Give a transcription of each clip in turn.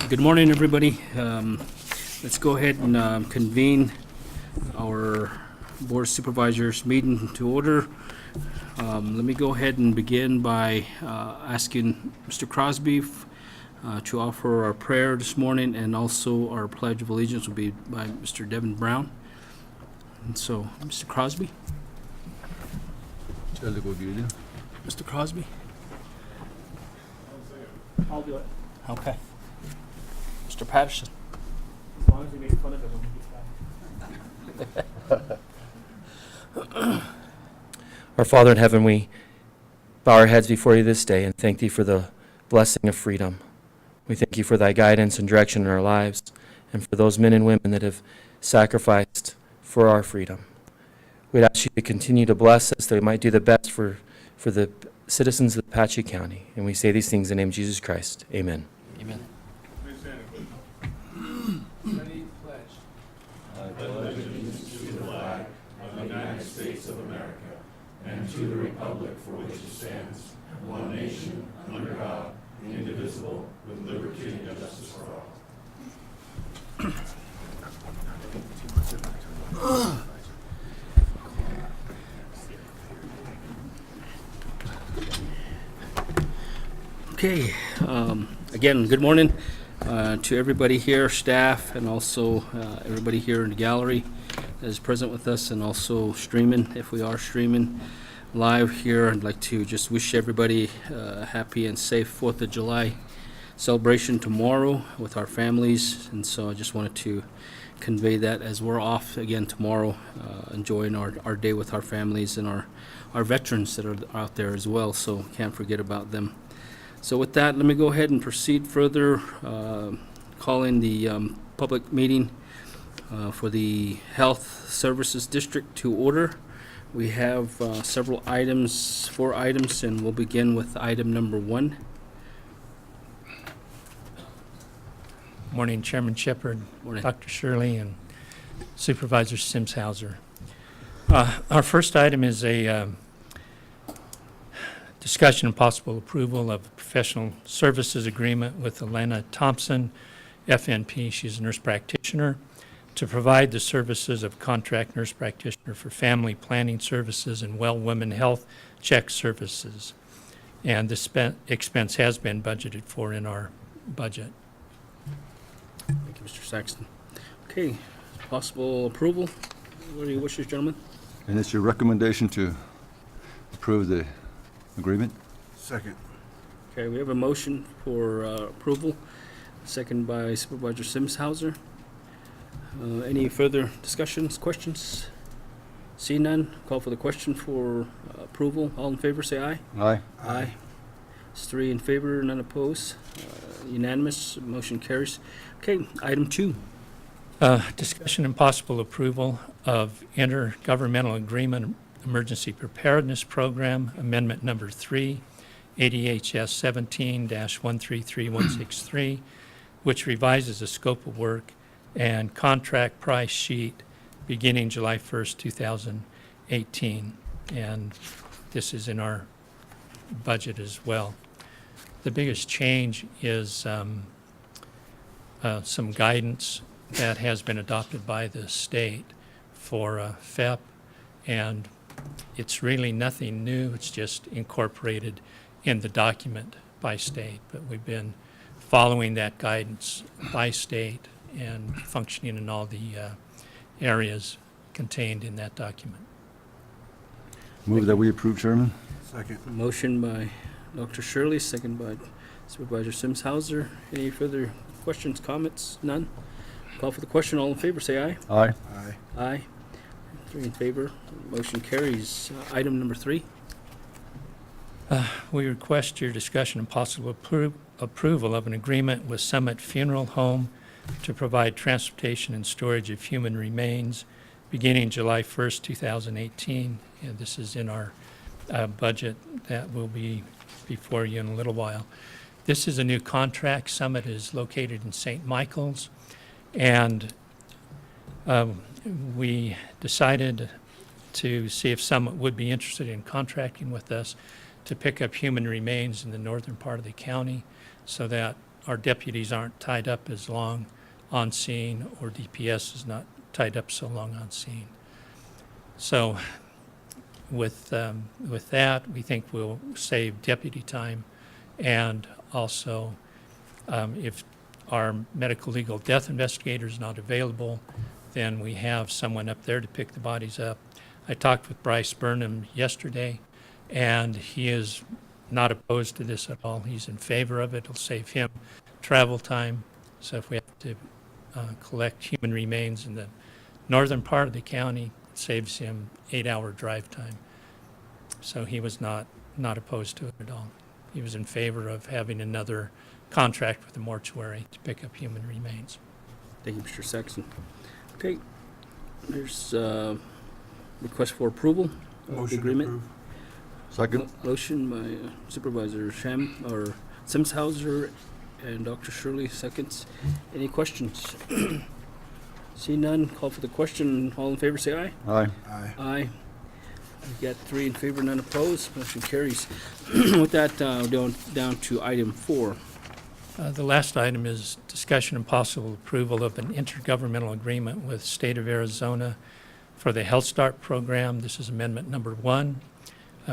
Good morning, everybody. Let's go ahead and convene our Board of Supervisors meeting to order. Let me go ahead and begin by asking Mr. Crosby to offer our prayer this morning, and also our Pledge of Allegiance will be by Mr. Devin Brown. And so, Mr. Crosby? Mr. Crosby? I'll do it. Okay. Mr. Patterson? As long as you make fun of it, we'll be fine. Our Father in heaven, we bow our heads before you this day and thank thee for the blessing of freedom. We thank you for thy guidance and direction in our lives, and for those men and women that have sacrificed for our freedom. We'd ask you to continue to bless us, that we might do the best for the citizens of Apache County. And we say these things in the name of Jesus Christ. Amen. Amen. Ready, pledge. I pledge allegiance to the flag of the United States of America and to the republic for which it stands, one nation, under God, indivisible, with liberty and justice for all. Okay, again, good morning to everybody here, staff, and also everybody here in the gallery that is present with us, and also streaming, if we are streaming live here. I'd like to just wish everybody a happy and safe 4th of July celebration tomorrow with our families, and so I just wanted to convey that as we're off again tomorrow, enjoying our day with our families and our veterans that are out there as well, so can't forget about them. So with that, let me go ahead and proceed further, calling the public meeting for the Health Services District to order. We have several items, 4 items, and we'll begin with item number 1. Morning, Chairman Shepard, Morning. Dr. Shirley, and Supervisor Simshauser. Our first item is a discussion and possible approval of a professional services agreement with Elena Thompson, FNP, she's a nurse practitioner, to provide the services of contract nurse practitioner for family planning services and well women health check services. And this expense has been budgeted for in our budget. Thank you, Mr. Saxton. Okay, possible approval. What are your wishes, gentlemen? And it's your recommendation to approve the agreement? Second. Okay, we have a motion for approval, second by Supervisor Simshauser. Any further discussions, questions? See none, call for the question for approval. All in favor, say aye. Aye. Aye. It's 3 in favor, none opposed. Unanimous, motion carries. Okay, item 2. Discussion and possible approval of intergovernmental agreement emergency preparedness program, amendment number 3, ADHS 17-133163, which revises the scope of work and contract price sheet beginning July 1st, 2018. And this is in our budget as well. The biggest change is some guidance that has been adopted by the state for FEP, and it's really nothing new. It's just incorporated in the document by state, but we've been following that guidance by state and functioning in all the areas contained in that document. Move that we approve, Chairman? Second. Motion by Dr. Shirley, second by Supervisor Simshauser. Any further questions, comments? None? Call for the question. All in favor, say aye. Aye. Aye. Aye. 3 in favor. Motion carries. Item number 3. We request your discussion and possible approval of an agreement with Summit Funeral Home to provide transportation and storage of human remains beginning July 1st, 2018. And this is in our budget that will be before you in a little while. This is a new contract. Summit is located in St. Michael's, and we decided to see if Summit would be interested in contracting with us to pick up human remains in the northern part of the county so that our deputies aren't tied up as long on scene, or DPS is not tied up so long on scene. So with that, we think we'll save deputy time, and also if our medical legal death investigator is not available, then we have someone up there to pick the bodies up. I talked with Bryce Burnham yesterday, and he is not opposed to this at all. He's in favor of it. It'll save him travel time. So if we have to collect human remains in the northern part of the county, it saves him 8-hour drive time. So he was not opposed to it at all. He was in favor of having another contract with the mortuary to pick up human remains. Thank you, Mr. Saxon. Okay, there's request for approval of the agreement. Second? Motion by Supervisor Simshauser and Dr. Shirley, seconds. Any questions? See none, call for the question. All in favor, say aye. Aye. Aye. We got 3 in favor, none opposed. Motion carries. With that, down to item 4. The last item is discussion and possible approval of an intergovernmental agreement with State of Arizona for the Health Start program. This is amendment number 1.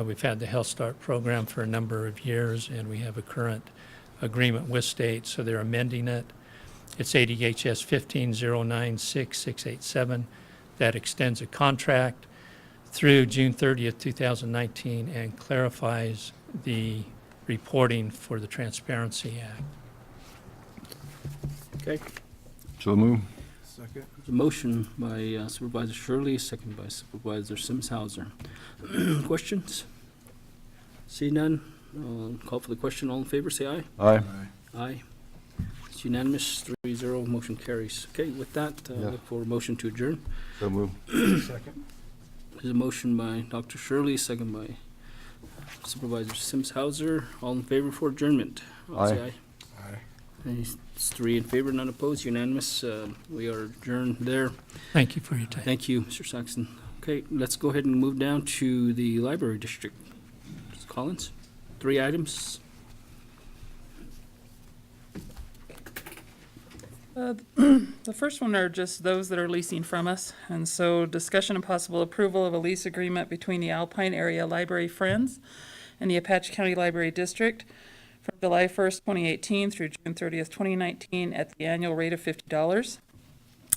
We've had the Health Start program for a number of years, and we have a current agreement with state, so they're amending it. It's ADHS 15096687. That extends a contract through June 30th, 2019, and clarifies the reporting for the Transparency Act. Okay. So move. Second. There's a motion by Supervisor Shirley, second by Supervisor Simshauser. Questions? See none, call for the question. All in favor, say aye. Aye. Aye. It's unanimous, 3-0, motion carries. Okay, with that, Yeah. look for a motion to adjourn. So move. Second. There's a motion by Dr. Shirley, second by Supervisor Simshauser. All in favor for adjournment? All say Aye. Aye. It's 3 in favor, none opposed, unanimous. We are adjourned there. Thank you for your time. Thank you, Mr. Saxon. Okay, let's go ahead and move down to the library district. Ms. Collins, 3 items. The first one are just those that are leasing from us. And so discussion and possible approval of a lease agreement between the Alpine Area Library Friends and the Apache County Library District from July 1st, 2018 through June 30th, 2019 at the annual rate of $50.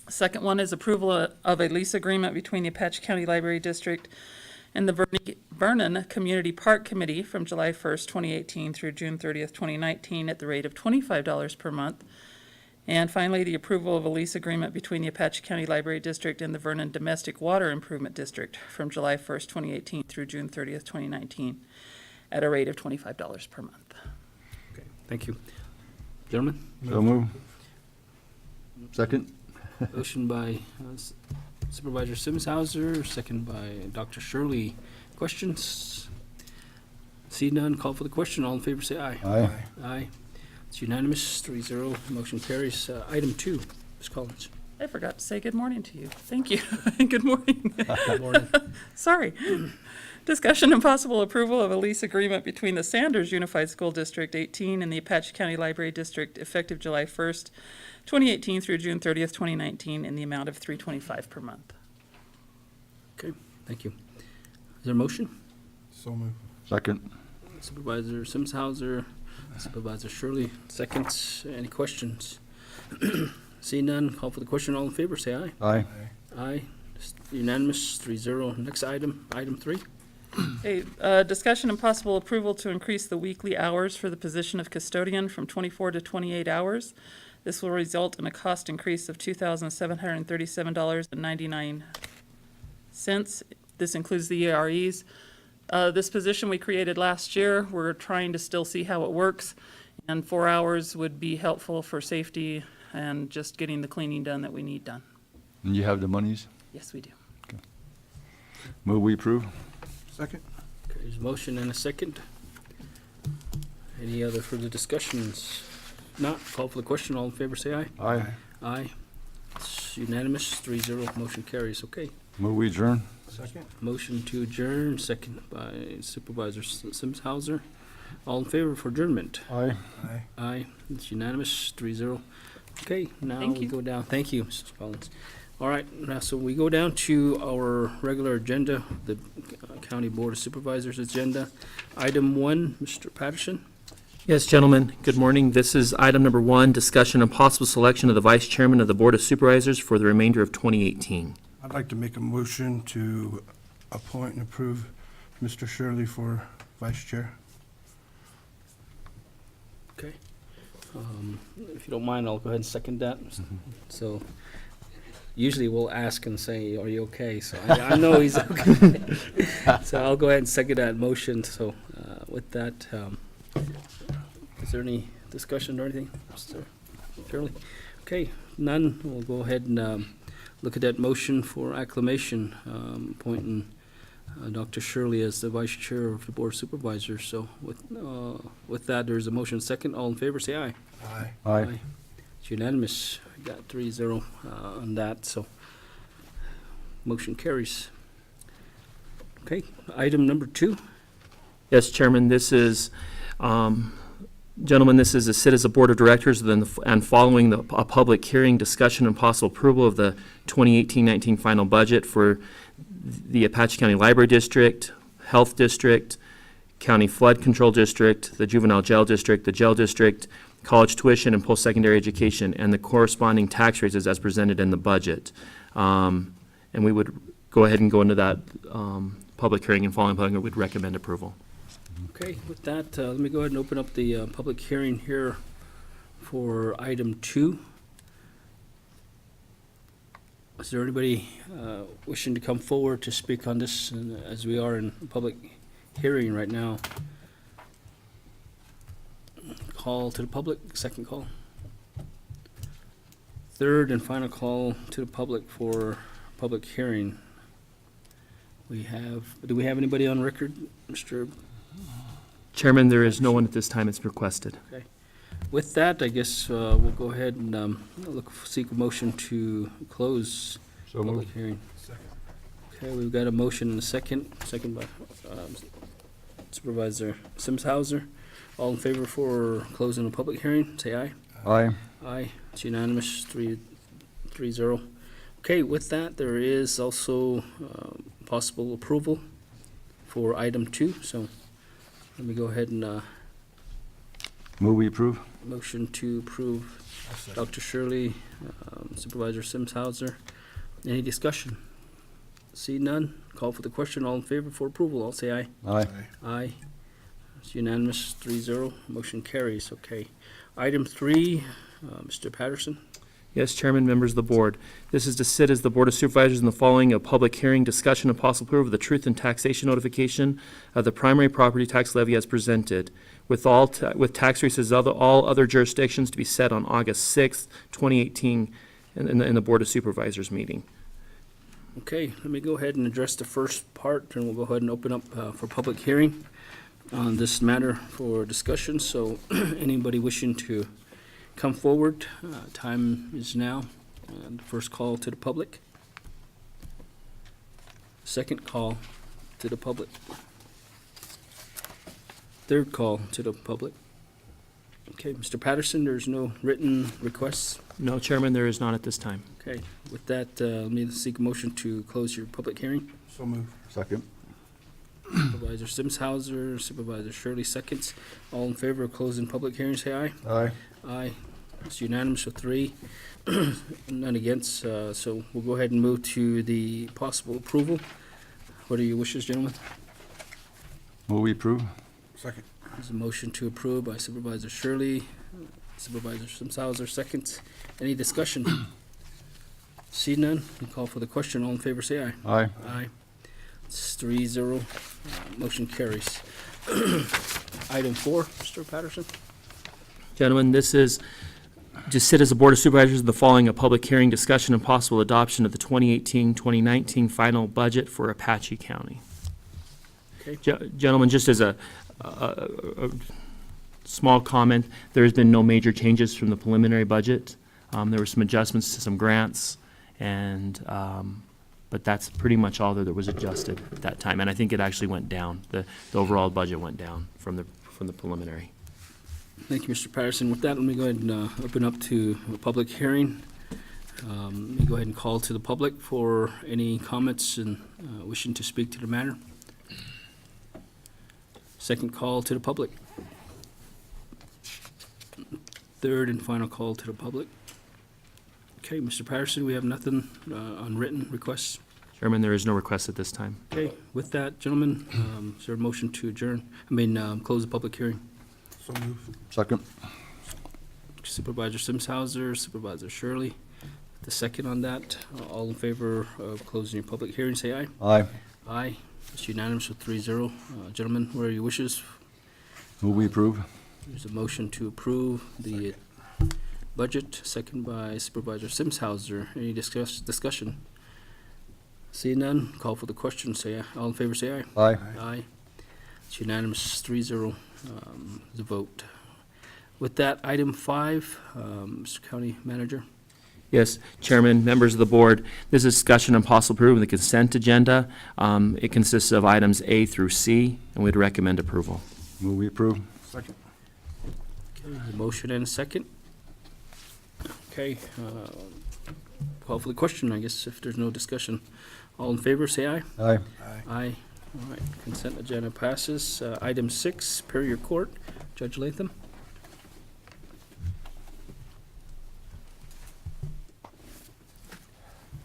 Second one is approval of a lease agreement between the Apache County Library District and the Vernon Community Park Committee from July 1st, 2018 through June 30th, 2019 at the rate of $25 per month. And finally, the approval of a lease agreement between the Apache County Library District and the Vernon Domestic Water Improvement District from July 1st, 2018 through June 30th, 2019 at a rate of $25 per month. Okay, thank you. Gentlemen, So move. Second? motion by Supervisor Simshauser, second by Dr. Shirley. Questions? See none, call for the question. All in favor, say aye. Aye. Aye. It's unanimous, 3-0, motion carries. Item 2, Ms. Collins. I forgot to say good morning to you. Thank you. Good morning. Good morning. Sorry. Discussion and possible approval of a lease agreement between the Sanders Unified School District 18 and the Apache County Library District effective July 1st, 2018 through June 30th, 2019 in the amount of $325 per month. Okay, thank you. Is there a motion? So moved. Second? Supervisor Simshauser, Supervisor Shirley, seconds. Any questions? See none, call for the question. All in favor, say aye. Aye. Aye. It's unanimous, 3-0. Next item, item 3. Okay, discussion and possible approval to increase the weekly hours for the position of custodian from 24 to 28 hours. This will result in a cost increase of $2,737.99. This includes the EREs. This position we created last year. We're trying to still see how it works, and 4 hours would be helpful for safety and just getting the cleaning done that we need done. And you have the monies? Yes, we do. Move we approve? Second. Okay, there's a motion and a second. Any other further discussions? Not, call for the question. All in favor, say aye. Aye. Aye. It's unanimous, 3-0, motion carries. Okay. Move we adjourn? Second. Motion to adjourn, second by Supervisor Simshauser. All in favor for adjournment? Aye. Aye. Aye, it's unanimous, 3-0. Okay, now Thank we you. go down, thank you, Mrs. Collins. All right, now, so we go down to our regular agenda, the County Board of Supervisors agenda. Item 1, Mr. Patterson. Yes, gentlemen, good morning. This is item number 1, discussion and possible selection of the Vice Chairman of the Board of Supervisors for the remainder of 2018. I'd like to make a motion to appoint and approve Mr. Shirley for Vice Chair. Okay. If you don't mind, I'll go ahead and second that. So usually we'll ask and say, are you okay? So I know he's okay. So I'll go ahead and second that motion. So with that, is there any discussion or anything, Mr. Shirley? Okay, none. We'll go ahead and look at that motion for acclamation, appointing Dr. Shirley as the Vice Chair of the Board of Supervisors. So with that, there's a motion second. All in favor, say aye. Aye. Aye. It's unanimous. We got 3-0 on that, so motion carries. Okay, item number 2. Yes, Chairman, this is, gentlemen, this is to sit as a Board of Directors and following a public hearing, discussion, and possible approval of the 2018-19 final budget for the Apache County Library District, Health District, County Flood Control District, the Juvenile Jail District, the Jail District, college tuition and post-secondary education, and the corresponding tax raises as presented in the budget. And we would go ahead and go into that public hearing, and following public hearing, we'd recommend approval. Okay, with that, let me go ahead and open up the public hearing here for item 2. Is there anybody wishing to come forward to speak on this, as we are in a public hearing right now? Call to the public, second call. Third and final call to the public for public hearing. Do we have anybody on record, Mr.? Chairman, there is no one at this time that's requested. With that, I guess we'll go ahead and seek a motion to close So public moved. hearing. Second. Okay, we've got a motion and a second by Supervisor Simshauser. All in favor for closing the public hearing, say aye. Aye. Aye, it's unanimous, 3-0. Okay, with that, there is also possible approval for item 2, so let me go ahead and Move we approve? motion to approve Dr. Shirley, Supervisor Simshauser. Any discussion? See none, call for the question. All in favor for approval, I'll say aye. Aye. Aye. It's unanimous, 3-0. Motion carries. Okay. Item 3, Mr. Patterson. Yes, Chairman, members of the Board. This is to sit as the Board of Supervisors in the following: a public hearing, discussion, and possible approval of the truth and taxation notification of the primary property tax levy as presented, with with tax rates of all other jurisdictions to be set on August 6th, 2018, in the Board of Supervisors meeting. Okay, let me go ahead and address the first part, and we'll go ahead and open up for public hearing on this matter for discussion. So anybody wishing to come forward, time is now. And first call to the public. Second call to the public. Third call to the public. Okay, Mr. Patterson, there's no written requests. No, Chairman, there is not at this time. Okay, with that, let me seek a motion to close your public hearing. So moved. Second? Supervisor Simshauser, Supervisor Shirley seconds. All in favor of closing public hearing, say aye. Aye. Aye. It's unanimous with 3, none against. So we'll go ahead and move to the possible approval. What are your wishes, gentlemen? Move we approve? Second. There's a motion to approve by Supervisor Shirley, Supervisor Simshauser seconds. Any discussion? See none, we call for the question. All in favor, say aye. Aye. Aye. It's 3-0. Motion carries. Item 4, Mr. Patterson. Gentlemen, this is to sit as a Board of Supervisors in the following: a public hearing, discussion, and possible adoption of the 2018-2019 final budget for Apache County. Okay. Gentlemen, just as a small comment, there has been no major changes from the preliminary budget. There were some adjustments to some grants and but that's pretty much all that was adjusted at that time. And I think it actually went down. The overall budget went down from the preliminary. Thank you, Mr. Patterson. With that, let me go ahead and open up to a public hearing. Let me go ahead and call to the public for any comments and wishing to speak to the matter. Second call to the public. Third and final call to the public. Okay, Mr. Patterson, we have nothing on written requests. Chairman, there is no request at this time. Okay, with that, gentlemen, is there a motion to adjourn? Close the public hearing. Second. Supervisor Simshauser, Supervisor Shirley. The second on that, all in favor of closing your public hearing, say aye. Aye. Aye. It's unanimous with 3-0. Gentlemen, what are your wishes? Move we approve. There's a motion to approve the budget, second by Supervisor Simshauser. Any discussion? Seeing none, call for the question, say aye. All in favor, say aye. Aye. Aye. It's unanimous, 3-0, the vote. With that, item 5, Mr. County Manager. Yes, Chairman, members of the board, this is discussion and possible approval of the consent agenda. It consists of items A through C, and we'd recommend approval. Move we approve. Second. Okay, a motion and a second. Okay, call for the question, I guess, if there's no discussion. All in favor, say aye. Aye. Aye. All right, consent agenda passes. Item 6, Superior Court, Judge Latham.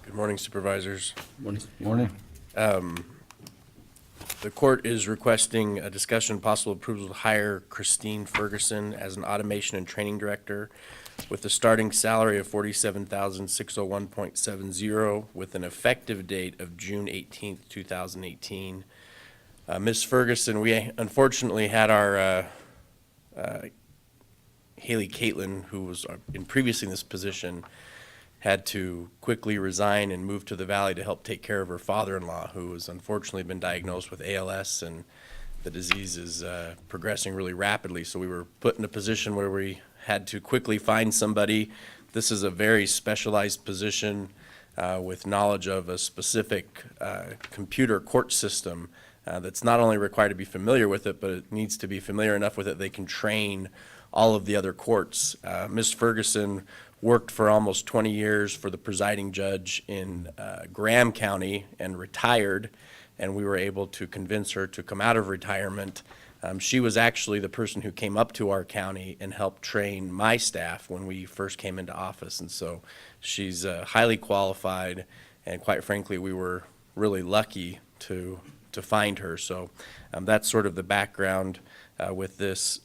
Good morning, Supervisors. Morning. Morning. The court is requesting a discussion and possible approval to hire Christine Ferguson as an automation and training director with a starting salary of $47,601.70 with an effective date of June 18th, 2018. Ms. Ferguson, we unfortunately had our Haley Caitlin, who was previously in this position, had to quickly resign and move to the Valley to help take care of her father-in-law, who has unfortunately been diagnosed with ALS, and the disease is progressing really rapidly. So we were put in a position where we had to quickly find somebody. This is a very specialized position with knowledge of a specific computer court system that's not only required to be familiar with it, but it needs to be familiar enough with it they can train all of the other courts. Ms. Ferguson worked for almost 20 years for the presiding judge in Graham County and retired, and we were able to convince her to come out of retirement. She was actually the person who came up to our county and helped train my staff when we first came into office, and so she's highly qualified, and quite frankly, we were really lucky to find her. So that's sort of the background with this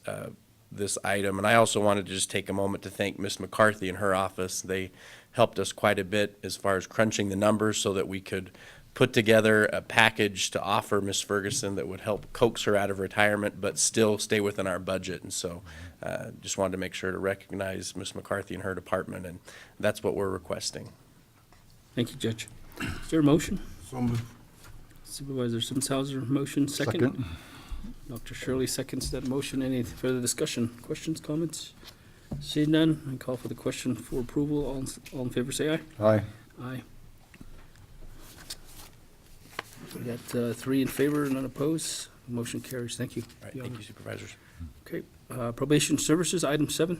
item. And I also wanted to just take a moment to thank Ms. McCarthy and her office. They helped us quite a bit as far as crunching the numbers so that we could put together a package to offer Ms. Ferguson that would help coax her out of retirement but still stay within our budget. And so just wanted to make sure to recognize Ms. McCarthy and her department, and that's what we're requesting. Thank you, Judge. Is there a motion? So moved. Supervisor Simshauser, motion, second. Dr. Shirley seconds that motion. Any further discussion? Questions, comments? Seeing none, I call for the question for approval. All in favor, say aye. Aye. Aye. We got 3 in favor, none opposed. Motion carries. Thank you. All right, thank you, Supervisors. Okay, Probation Services, item 7.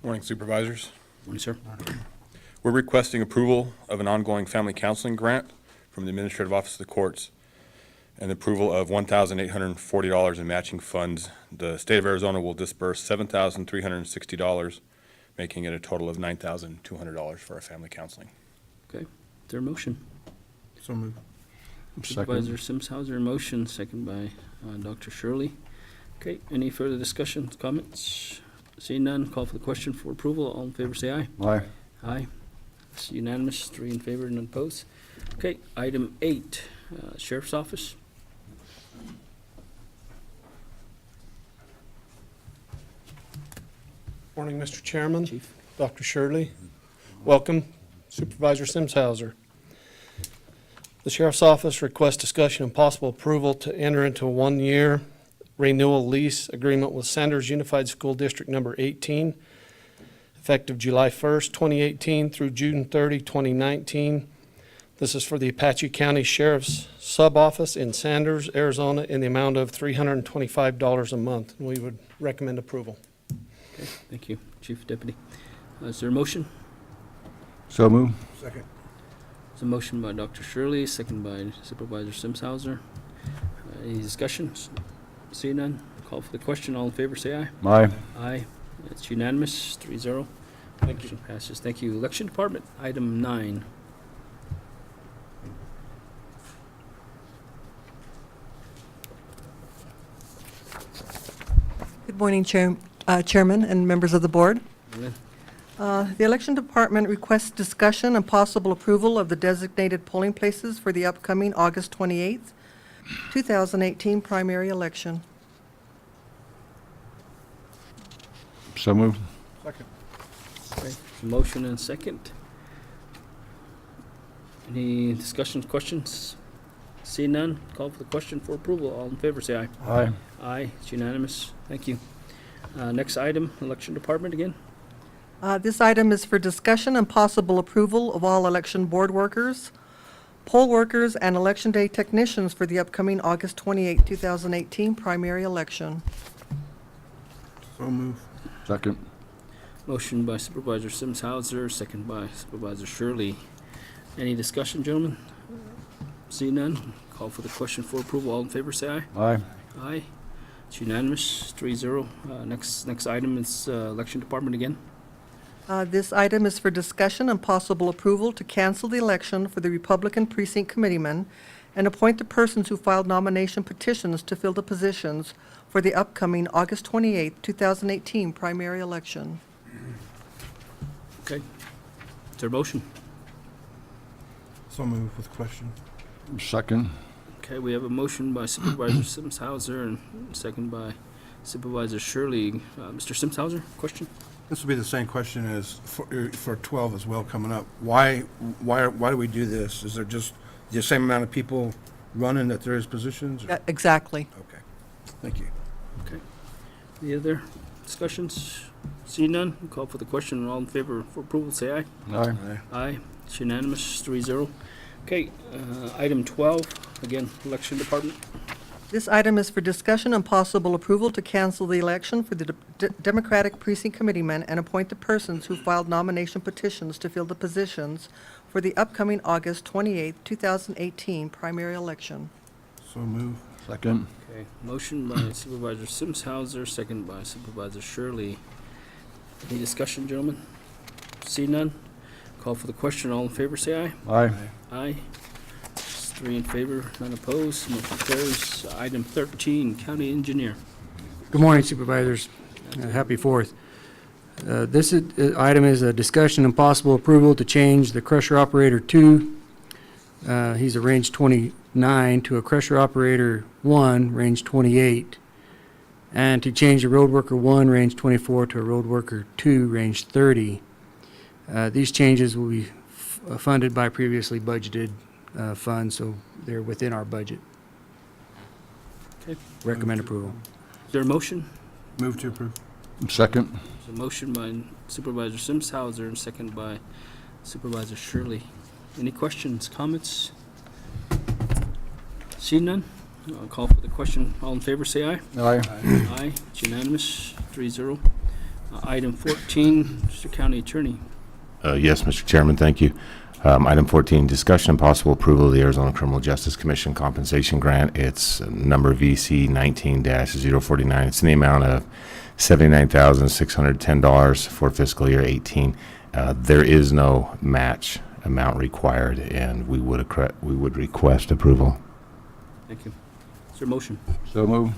Morning, Supervisors. Morning, sir. We're requesting approval of an ongoing family counseling grant from the Administrative Office of the Courts and approval of $1,840 in matching funds. The state of Arizona will disperse $7,360, making it a total of $9,200 for our family counseling. Okay, is there a motion? So moved. Supervisor Simshauser, motion, second by Dr. Shirley. Okay, any further discussions, comments? Seeing none, call for the question for approval. All in favor, say aye. Aye. Aye. It's unanimous, 3 in favor, none opposed. Okay, item 8, Sheriff's Office. Morning, Mr. Chairman, Chief. Dr. Shirley. Welcome, Supervisor Simshauser. The Sheriff's Office requests discussion and possible approval to enter into a 1-year renewal lease agreement with Sanders Unified School District Number 18. effective July 1st, 2018 through June 30, 2019. This is for the Apache County Sheriff's Sub-Office in Sanders, Arizona, in the amount of $325 a month. We would recommend approval. Okay, thank you, Chief Deputy. Is there a motion? So move. Second. There's a motion by Dr. Shirley, second by Supervisor Simshauser. Any discussions? Seeing none, call for the question. All in favor, say aye. Aye. Aye. It's unanimous, 3-0. Thank you. Motion passes. Thank you. Election Department, item 9. Good morning, Chairman and members of the board. Lynn? The Election Department requests discussion and possible approval of the designated polling places for the upcoming August 28th, 2018 primary election. So move. Second. Okay. Motion and second. Any discussions, questions? Seeing none, call for the question for approval. All in favor, say aye. Aye. Aye, it's unanimous. Thank you. Next item, Election Department again. This item is for discussion and possible approval of all election board workers, poll workers, and election day technicians for the upcoming August 28, 2018 primary election. So move. Second. Motion by Supervisor Simshauser, second by Supervisor Shirley. Any discussion, gentlemen? Seeing none, call for the question for approval. All in favor, say aye. Aye. Aye. It's unanimous, 3-0. Next item is Election Department again. This item is for discussion and possible approval to cancel the election for the Republican Precinct Committeeman and appoint the persons who filed nomination petitions to fill the positions for the upcoming August 28, 2018 primary election. Okay. Is there a motion? So move with question. Second. Okay, we have a motion by Supervisor Simshauser and second by Supervisor Shirley. Mr. Simshauser, question? This will be the same question as for 12 as well coming up. Why do we do this? Is there just the same amount of people running that there is positions? or- Exactly. Okay. Thank you. Okay. Any other discussions? Seeing none, call for the question. All in favor for approval, say aye. Aye. Aye. It's unanimous, 3-0. Okay, item 12, again, Election Department. This item is for discussion and possible approval to cancel the election for the Democratic Precinct Committeeman and appoint the persons who filed nomination petitions to fill the positions for the upcoming August 28, 2018 primary election. So move. Second. Okay, motion by Supervisor Simshauser, second by Supervisor Shirley. Any discussion, gentlemen? See none? Call for the question. All in favor, say aye. Aye. Aye. 3 in favor, none opposed. Motion carries. Item 13, County Engineer. Good morning, Supervisors. Happy 4th. This item is a discussion and possible approval to change the crusher operator 2. He's a range 29 to a crusher operator 1, range 28. And to change the road worker 1, range 24 to a road worker 2, range 30. These changes will be funded by previously budgeted funds, so they're within our budget. Okay. Recommend approval. Is there a motion? Move to approve. Second. There's a motion by Supervisor Simshauser and second by Supervisor Shirley. Any questions, comments? See none? I'll call for the question. All in favor, say aye. Aye. Aye. It's unanimous, 3-0. Item 14, Mr. County Attorney. Yes, Mr. Chairman, thank you. Item 14, discussion and possible approval of the Arizona Criminal Justice Commission compensation grant. It's number VC 19-049. It's in the amount of $79,610 for fiscal year 18. There is no match amount required, and we would request approval. Thank you. Is there a motion? So move.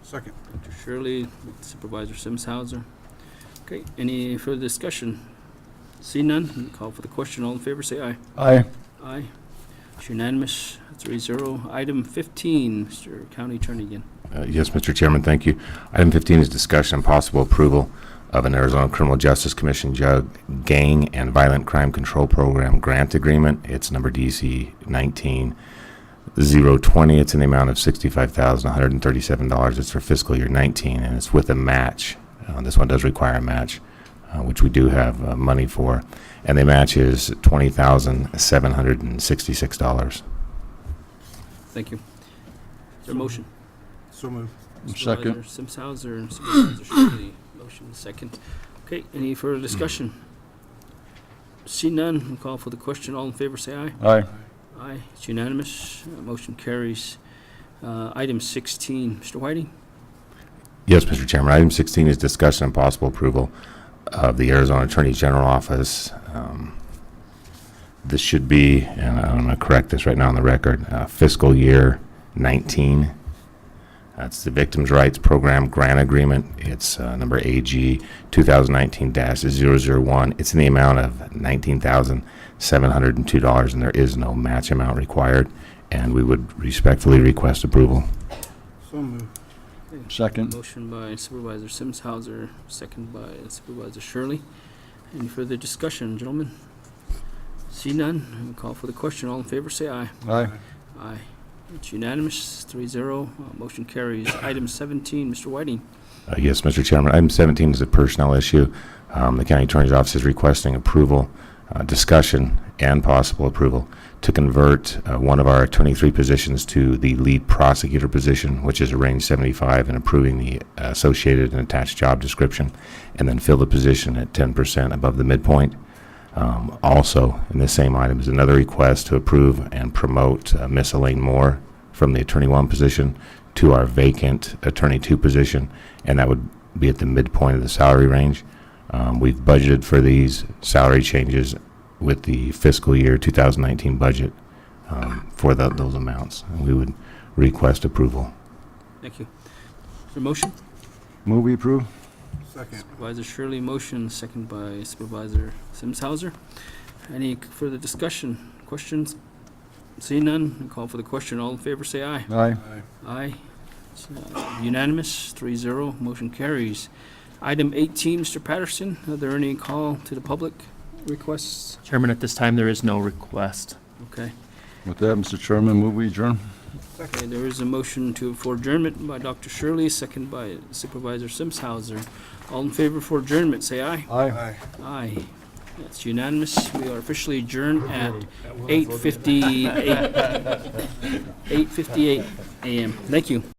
Second. Dr. Shirley, Supervisor Simshauser. Okay, any further discussion? See none, call for the question. All in favor, say aye. Aye. Aye. It's unanimous, 3-0. Item 15, Mr. County Attorney again. Yes, Mr. Chairman, thank you. Item 15 is discussion and possible approval of an Arizona Criminal Justice Commission Gang and Violent Crime Control Program grant agreement. It's number DC 19-020. It's in the amount of $65,137. It's for fiscal year 19, and it's with a match. This one does require a match which we do have money for, and the match is $20,766. Thank you. Is there a motion? So moved. Second. Supervisor Simshauser and Supervisor Shirley. Motion second. Okay, any further discussion? See none, we'll call for the question. All in favor, say aye. Aye. Aye, it's unanimous. Motion carries. Item 16, Mr. Whiting? Yes, Mr. Chairman. Item 16 is discussion and possible approval of the Arizona Attorney General Office. This should be, and I'm going to correct this right now on the record, fiscal year 19. That's the Victims' Rights Program Grant Agreement. It's number AG 2019-001. It's in the amount of $19,702, and there is no match amount required. And we would respectfully request approval. So moved. Second. Motion by Supervisor Simshauser, second by Supervisor Shirley. Any further discussion, gentlemen? See none, we'll call for the question. All in favor, say aye. Aye. Aye. It's unanimous, 3-0. Motion carries. Item 17, Mr. Whiting. Yes, Mr. Chairman. Item 17 is a personnel issue. The County Attorney's Office is requesting approval, discussion, and possible approval to convert one of our 23 positions to the lead prosecutor position, which is a range 75, and approving the associated and attached job description, and then fill the position at 10% above the midpoint. Also, in this same item is another request to approve and promote Miss Elaine Moore from the Attorney 1 position to our vacant Attorney 2 position, and that would be at the midpoint of the salary range. We've budgeted for these salary changes with the fiscal year 2019 budget for those amounts. And we would request approval. Thank you. Is there a motion? Move we approve? Second. Supervisor Shirley, motion, second by Supervisor Simshauser. Any further discussion, questions? Seeing none, we'll call for the question. All in favor, say aye. Aye. Aye. It's unanimous, 3-0. Motion carries. Item 18, Mr. Patterson, are there any call to the public requests? Chairman, at this time, there is no request. Okay. With that, Mr. Chairman, move we adjourn? Okay, there is a motion for adjournment by Dr. Shirley, second by Supervisor Simshauser. All in favor for adjournment, say aye. Aye. Aye. That's unanimous. We are officially adjourned at 8:58 a.m. Thank you.